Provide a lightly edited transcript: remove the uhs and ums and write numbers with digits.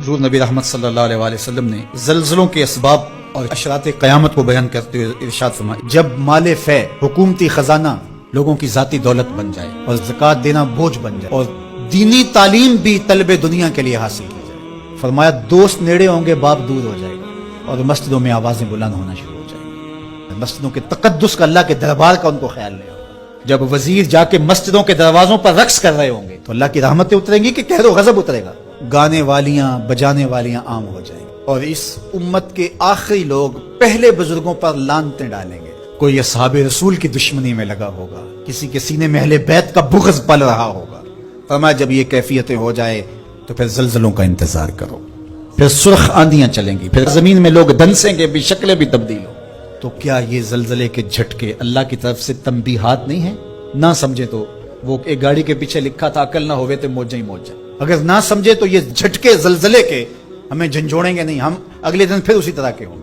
حضور نبی رحمت صلی اللہ علیہ وآلہ وسلم نے زلزلوں کے اسباب اور اشراط قیامت کو بیان کرتے ہوئے ارشاد فرمایا، جب مال فے حکومتی خزانہ لوگوں کی ذاتی دولت بن جائے اور زکوٰۃ دینا بوجھ بن جائے اور دینی تعلیم بھی طلب دنیا کے لیے حاصل کی جائے، فرمایا دوست نیڑے ہوں گے، باپ دور ہو جائے گا اور مسجدوں میں آوازیں بلند ہونا شروع ہو جائیں گی، مسجدوں کے تقدس کا، اللہ کے دربار کا ان کو خیال نہیں ہوگا۔ جب وزیر جا کے مسجدوں کے دروازوں پر رقص کر رہے ہوں گے تو اللہ کی رحمتیں اتریں گی کہ قہر و غضب اترے گا، گانے والیاں بجانے والیاں عام ہو جائیں گی اور اس امت کے آخری لوگ پہلے بزرگوں پر لعنتیں ڈالیں گے۔ کوئی اصحاب رسول کی دشمنی میں لگا ہوگا، کسی کے سینے میں اہل بیت کا بغض پل رہا ہوگا۔ فرمایا جب یہ کیفیتیں ہو جائے تو پھر زلزلوں کا انتظار کرو، پھر سرخ آندیاں چلیں گی، پھر زمین میں لوگ دنسیں گے بھی، شکلیں بھی تبدیل ہو۔ تو کیا یہ زلزلے کے جھٹکے اللہ کی طرف سے تنبیہات نہیں ہیں؟ نہ سمجھے تو وہ ایک گاڑی کے پیچھے لکھا تھا عقل نہ ہوئے تو موجہ ہی موجہ، اگر نہ سمجھے تو یہ جھٹکے زلزلے کے ہمیں جھنجھوڑیں گے نہیں، ہم اگلے دن پھر اسی طرح کے ہوں گے۔